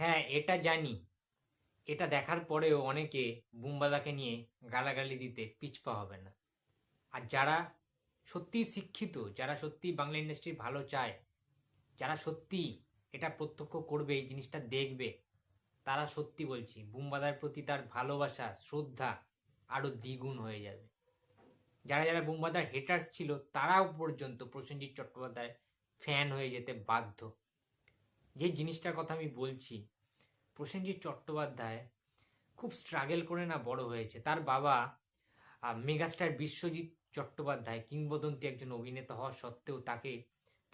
হ্যাঁ, এটা জানি। এটা দেখার পরেও অনেকে বুম্বাদাকে নিয়ে গালাগালি দিতে পিছপা হবে না। আর যারা সত্যিই শিক্ষিত, যারা সত্যিই বাংলা ইন্ডাস্ট্রি ভালো চায়, যারা সত্যিই এটা প্রত্যক্ষ করবে, এই জিনিসটা দেখবে, তারা সত্যি বলছি বুম্বাদার প্রতি তার ভালোবাসা, শ্রদ্ধা আরো দ্বিগুণ হয়ে যাবে। যারা যারা বুম্বাদার হেটার্স ছিল তারাও পর্যন্ত প্রসেনজিৎ চট্টোপাধ্যায় ফ্যান হয়ে যেতে বাধ্য। যে জিনিসটার কথা আমি বলছি, প্রসেনজিৎ চট্টোপাধ্যায় খুব স্ট্রাগল করে না বড় হয়েছে। তার বাবা মেগাস্টার বিশ্বজিৎ চট্টোপাধ্যায় কিংবদন্তি একজন অভিনেতা হওয়া সত্ত্বেও তাকে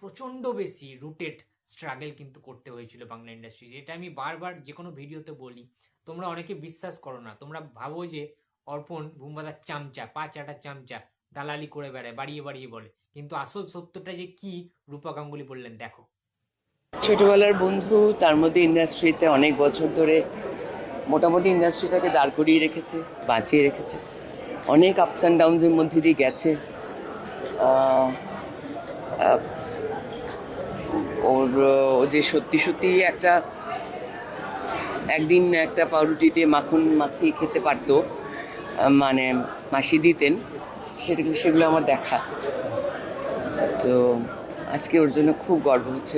প্রচণ্ড বেশি রুটেড স্ট্রাগল কিন্তু করতে হয়েছিল বাংলা ইন্ডাস্ট্রি। এটা আমি বারবার যে কোনো ভিডিওতে বলি, তোমরা অনেকে বিশ্বাস করো না। তোমরা ভাবো যে অর্পণ বুম্বাদার চামচা, পা চাটা চামচা, দালালি করে বেড়ায়, বাড়িয়ে বাড়িয়ে বলে। কিন্তু আসল সত্যটা যে কি, রূপা গাঙ্গুলি বললেন, দেখো। ছোটবেলার বন্ধু, তার মধ্যে ইন্ডাস্ট্রিতে অনেক বছর ধরে মোটামুটি ইন্ডাস্ট্রিটাকে দাঁড় করিয়ে রেখেছে, বাঁচিয়ে রেখেছে। অনেক আপস অ্যান্ড ডাউনসের মধ্যে দিয়ে গেছে। আহ, আহ, ও যে সত্যি সত্যি একদিন একটা পাউরুটিতে মাখন মাখিয়ে খেতে পারতো, মানে মাসি দিতেন, সেগুলো আমার দেখা। তো আজকে ওর জন্য খুব গর্ব হচ্ছে।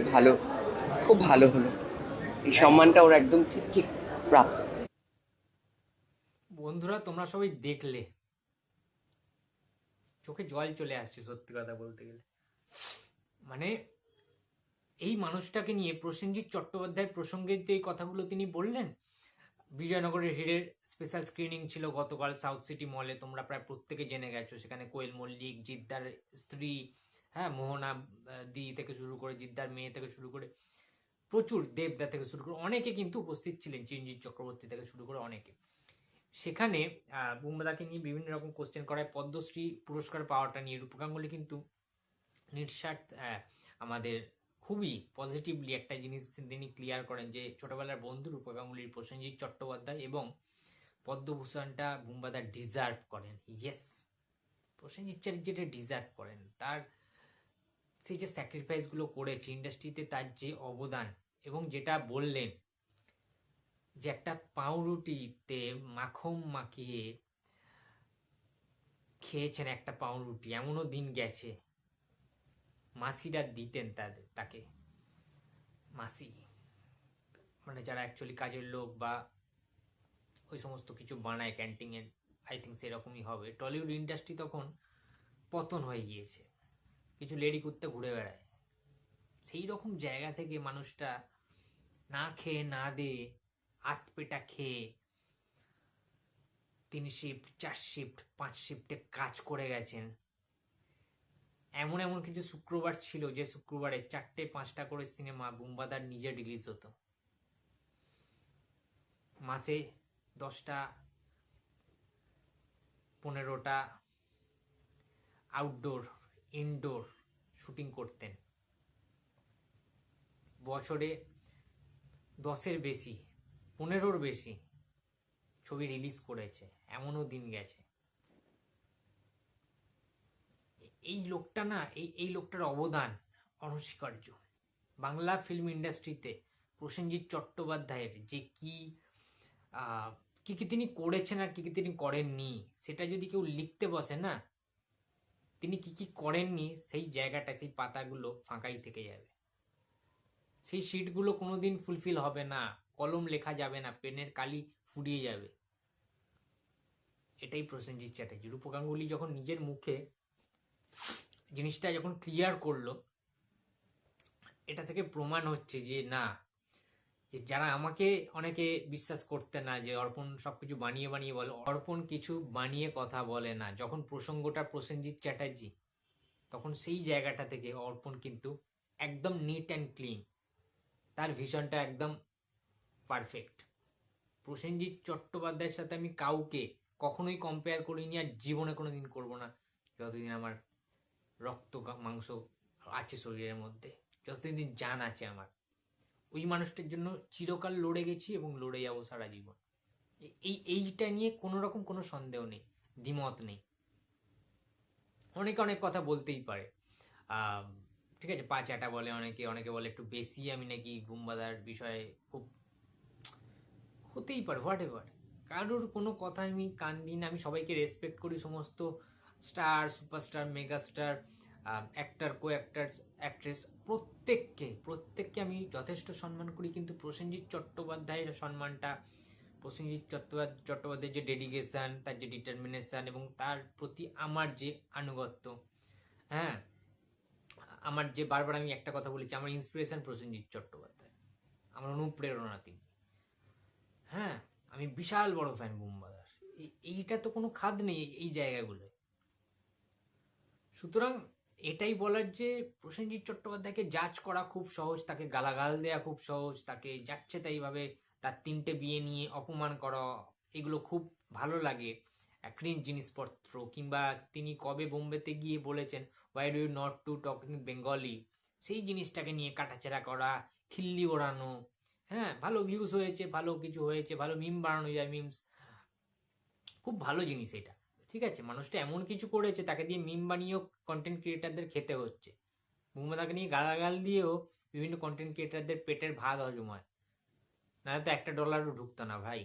খুব ভালো হলো। এই সম্মানটা ওর একদম ঠিক ঠিক প্রাপ্য। বন্ধুরা, তোমরা সবাই দেখলে, চোখে জল চলে আসছে সত্যি কথা বলতে গেলে। মানে এই মানুষটাকে নিয়ে প্রসেনজিৎ চট্টোপাধ্যায়ের প্রসঙ্গে যে এই কথাগুলো তিনি বললেন, বিজয়নগরের হিরের স্পেশাল স্ক্রিনিং ছিল গতকাল সাউথ সিটি মলে। তোমরা প্রায় প্রত্যেকে জেনে গেছো। সেখানে কোয়েল মল্লিক, জিদ্দার স্ত্রী, হ্যাঁ, মোহনা দি থেকে শুরু করে, জিদ্দার মেয়ে থেকে শুরু করে, প্রচুর, দেবদা থেকে শুরু করে অনেকে কিন্তু উপস্থিত ছিলেন, চিরঞ্জিত চক্রবর্তী থেকে শুরু করে অনেকে। সেখানে বুম্বাদাকে নিয়ে বিভিন্ন রকম কোশ্চেন করায় পদ্মশ্রী পুরস্কার পাওয়াটা নিয়ে রূপা গাঙ্গুলি কিন্তু নিঃস্বার্থ আমাদের খুবই পজিটিভলি একটা জিনিস তিনি ক্লিয়ার করেন যে ছোটবেলার বন্ধু রূপা গাঙ্গুলির প্রসেনজিৎ চট্টোপাধ্যায় এবং পদ্মভূষণটা বুম্বাদা ডিজার্ভ করেন। ইয়েস, প্রসেনজিৎ যেটা ডিজার্ভ করেন, তার সেই যে স্যাক্রিফাইসগুলো করেছে ইন্ডাস্ট্রিতে, তার যে অবদান, এবং যেটা বললেন যে একটা পাউরুটিতে মাখন মাখিয়ে খেয়েছেন একটা পাউরুটি, এমনও দিন গেছে মাসিরা দিতেন তাকে, মাসি মানে যারা অ্যাকচুয়ালি কাজের লোক বা ওই সমস্ত কিছু বানায় ক্যান্টিনের, আই থিঙ্ক সেরকমই হবে। টলিউড ইন্ডাস্ট্রি তখন পতন হয়ে গিয়েছে, কিছু লেডি কুত্তে ঘুরে বেড়ায়। সেই রকম জায়গা থেকে মানুষটা না খেয়ে না দে আতপেটা খেয়ে 3 শিফট, 4 শিফট, 5 শিফটে কাজ করে গেছেন। এমন এমন কিছু শুক্রবার ছিল যে শুক্রবারে 4টে 5টা করে সিনেমা বুম্বাদার নিজে রিলিজ হতো। মাসে 10টা 15টা আউটডোর ইনডোর শুটিং করতেন। বছরে 10-এর বেশি, 15-র বেশি ছবি রিলিজ করেছে, এমনও দিন গেছে। এই লোকটা না, এই লোকটার অবদান অনস্বীকার্য। বাংলা ফিল্ম ইন্ডাস্ট্রিতে প্রসেনজিৎ চট্টোপাধ্যায়ের যে কি কি তিনি করেছেন আর কি কি তিনি করেননি, সেটা যদি কেউ লিখতে বসে না, তিনি কি কি করেননি সেই জায়গাটা, সেই পাতাগুলো ফাঁকাই থেকে যাবে। সেই শিটগুলো কোনোদিন ফুলফিল হবে না, কলম লেখা যাবে না, পেনের কালি ফুরিয়ে যাবে। এটাই প্রসেনজিৎ চ্যাটার্জি। রূপ গাঙ্গুলি যখন নিজের মুখে জিনিসটা যখন ক্লিয়ার করলো, এটা থেকে প্রমাণ হচ্ছে যে না, যে যারা আমাকে অনেকে বিশ্বাস করতে না যে অর্পণ সবকিছু বানিয়ে বানিয়ে বলে, অর্পণ কিছু বানিয়ে কথা বলে না। যখন প্রসঙ্গটা প্রসেনজিৎ চ্যাটার্জি, তখন সেই জায়গাটা থেকে অর্পণ কিন্তু একদম নিট অ্যান্ড ক্লিন, তার ভিশনটা একদম পারফেক্ট। প্রসেনজিৎ চট্টোপাধ্যায়ের সাথে আমি কাউকে কখনোই কম্পেয়ার করিনি, আর জীবনে কোনোদিন করব না, যতদিন আমার রক্ত মাংস আছে শরীরের মধ্যে, যতদিন জান আছে আমার। ওই মানুষটার জন্য চিরকাল লড়ে গেছি এবং লড়ে যাবো সারা জীবন। এইটা নিয়ে কোনো রকম কোনো সন্দেহ নেই, দ্বিমত নেই। অনেকে অনেক কথা বলতেই পারে, ঠিক আছে, পা চাটা বলে অনেকে, অনেকে বলে একটু বেশি আমি নাকি বুম্বাদার বিষয়ে খুব হতেই পারে, হোয়াট এভার। কারোর কোনো কথা আমি কান দিই না, আমি সবাইকে রেসপেক্ট করি, সমস্ত স্টার, সুপারস্টার, মেগাস্টার, অ্যাক্টার, কো অ্যাক্টার, অ্যাক্ট্রেস, প্রত্যেককে আমি যথেষ্ট সম্মান করি। কিন্তু প্রসেনজিৎ চট্টোপাধ্যায়ের সম্মানটা, প্রসেনজিৎ চট্টোপাধ্যায়ের যে ডেডিকেশন, তার যে ডিটারমিনেশন এবং তার প্রতি আমার যে আনুগত্য, হ্যাঁ, আমার যে বারবার আমি একটা কথা বলেছি, আমার ইন্সপিরেশন প্রসেনজিৎ চট্টোপাধ্যায়, আমার অনুপ্রেরণা তিনি। হ্যাঁ, আমি বিশাল বড় ফ্যান বুম্বাদার। এইটা তো কোনো খাদ নেই এই জায়গাগুলোয়। সুতরাং এটাই বলার যে প্রসেনজিৎ চট্টোপাধ্যায়কে জাজ করা খুব সহজ, তাকে গালাগাল দেওয়া খুব সহজ, তাকে যাচ্ছে তাইভাবে তার 3টে বিয়ে নিয়ে অপমান করা, এগুলো খুব ভালো লাগে, ক্রিঞ্জ জিনিসপত্র। কিংবা তিনি কবে বোম্বেতে গিয়ে বলেছেন why do you not to talking Bengali, সেই জিনিসটাকে নিয়ে কাটাছেড়া করা, খিল্লি ওড়ানো। হ্যাঁ, ভালো ভিউজ হয়েছে, ভালো কিছু হয়েছে, ভালো মিম বানানো যায়, মিমস খুব ভালো জিনিস এটা। ঠিক আছে, মানুষটা এমন কিছু করেছে, তাকে দিয়ে মিম বানিয়েও কন্টেন্ট ক্রিয়েটারদের খেতে হচ্ছে। বুম্বাদাকে নিয়ে গালাগাল দিয়েও বিভিন্ন কন্টেন্ট ক্রিয়েটারদের পেটের ভাত হজম হয়, নাহলে তো $1 ঢুকতো না ভাই।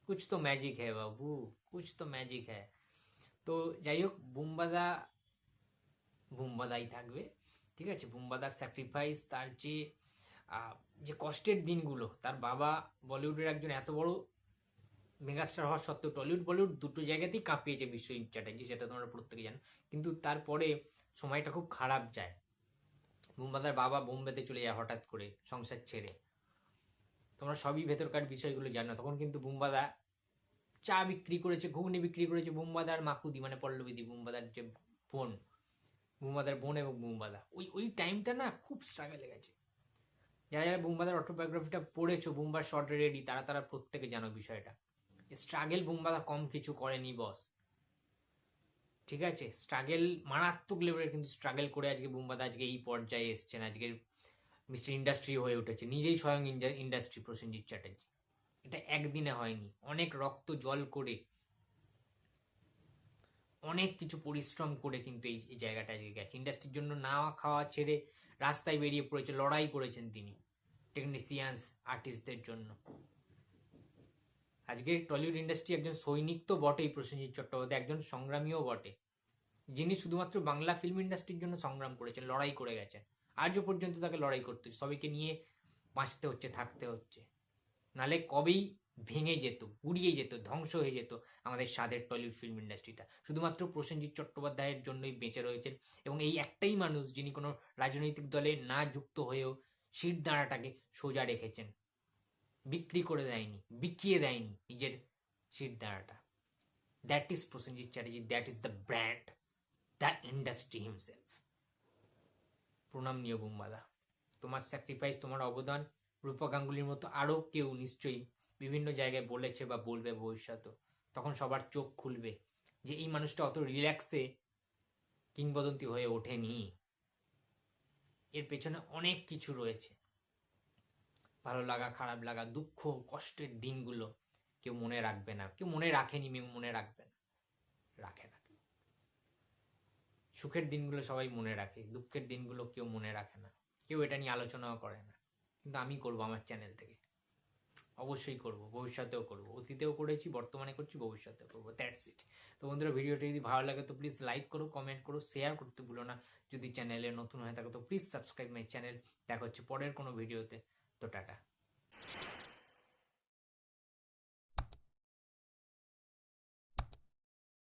কুছ তো ম্যাজিক হ্যাঁ বাবু, কুছ তো ম্যাজিক হ্যাঁ। তো যাই হোক, বুম্বাদাই থাকবে। ঠিক আছে, বুম্বাদার স্যাক্রিফাইস, তার যে কষ্টের দিনগুলো, তার বাবা বলিউডের একজন এত বড় মেগাস্টার হওয়ার সত্ত্বেও টলিউড বলিউড দুটো জায়গাতেই কাঁপিয়েছে বিশ্বজিৎ চ্যাটার্জি, সেটা তোমরা প্রত্যেকে জানো। কিন্তু তারপরে সময়টা খুব খারাপ যায়। বুম্বাদার বাবা বোম্বেতে চলে যায় হঠাৎ করে সংসার ছেড়ে, তোমরা সবই ভেতরকার বিষয়গুলো জানো। তখন কিন্তু বুম্বাদা চা বিক্রি করেছে, ঘুগনি বিক্রি করেছে। বুম্বাদার মাকুদি মানে পল্লবীদি, বুম্বাদার যে বোন, বুম্বাদার বোন এবং বুম্বাদা, ওই টাইমটা না খুব স্ট্রাগলে গেছে। যারা যারা বুম্বাদার অটোবায়োগ্রাফিটা পড়েছো, বুম্বার শর্ট রেডি, তারা প্রত্যেকে জানো বিষয়টা। স্ট্রাগেল বুম্বাদা কম কিছু করেনি বস। ঠিক আছে, স্ট্রাগেল মারাত্মক লেভেলের কিন্তু স্ট্রাগল করে আজকে বুম্বাদা আজকে এই পর্যায়ে এসছেন, আজকের মিস্টার ইন্ডাস্ট্রি হয়ে উঠেছে, নিজেই স্বয়ং ইন্ডাস্ট্রি প্রসেনজিৎ চ্যাটার্জি। এটা একদিনে হয়নি, অনেক রক্ত জল করে, অনেক কিছু পরিশ্রম করে কিন্তু এই জায়গাটা আজকে গেছে। ইন্ডাস্ট্রির জন্য না খাওয়া ছেড়ে রাস্তায় বেরিয়ে পড়েছে, লড়াই করেছেন তিনি টেকনিশিয়ানস, আর্টিস্টদের জন্য। আজকে টলিউড ইন্ডাস্ট্রি একজন সৈনিক তো বটেই প্রসেনজিৎ চট্টোপাধ্যায়, একজন সংগ্রামীও বটে, যিনি শুধুমাত্র বাংলা ফিল্ম ইন্ডাস্ট্রির জন্য সংগ্রাম করেছেন, লড়াই করে গেছেন। আজও পর্যন্ত তাকে লড়াই করতে হচ্ছে, সবাইকে নিয়ে বাঁচতে হচ্ছে, থাকতে হচ্ছে, নালে কবেই ভেঙে যেত, গুড়িয়ে যেত, ধ্বংস হয়ে যেত আমাদের স্বাদের টলিউড ফিল্ম ইন্ডাস্ট্রিটা। শুধুমাত্র প্রসেনজিৎ চট্টোপাধ্যায়ের জন্যই বেঁচে রয়েছেন, এবং এই একটাই মানুষ যিনি কোনো রাজনৈতিক দলে না যুক্ত হয়েও শির দাঁড়াটাকে সোজা রেখেছেন, বিক্রি করে দেয়নি, বিকিয়ে দেয়নি নিজের শির দাঁড়াটা। That is Prosenjit Chatterjee, that is the brand, the industry himself. প্রণাম নিও বুম্বাদা, তোমার স্যাক্রিফাইস, তোমার অবদান রূপা গাঙ্গুলির মতো আরও কেউ নিশ্চয়ই বিভিন্ন জায়গায় বলেছে বা বলবে ভবিষ্যতে। তখন সবার চোখ খুলবে যে এই মানুষটা অত রিল্যাক্সে কিংবদন্তি হয়ে ওঠেনি, এর পেছনে অনেক কিছু রয়েছে। ভালো লাগা, খারাপ লাগা, দুঃখ, কষ্টের দিনগুলো কেউ মনে রাখবে না, কেউ মনে রাখেনি, মনে রাখবে না, রাখে না। সুখের দিনগুলো সবাই মনে রাখে, দুঃখের দিনগুলো কেউ মনে রাখে না, কেউ এটা নিয়ে আলোচনাও করে না। কিন্তু আমি করব আমার চ্যানেল থেকে, অবশ্যই করব, ভবিষ্যতেও করব, অতীতেও করেছি, বর্তমানে করছি, ভবিষ্যতেও করবো। That's it. তো বন্ধুরা, ভিডিওটি যদি ভালো লাগে তো প্লিজ লাইক করো, কমেন্ট করো, শেয়ার করতে ভুলো না। যদি চ্যানেলে নতুন হয়ে থাকো তো প্লিজ সাবস্ক্রাইব মাই চ্যানেল। দেখা হচ্ছে পরের কোনো ভিডিওতে। তো টাটা।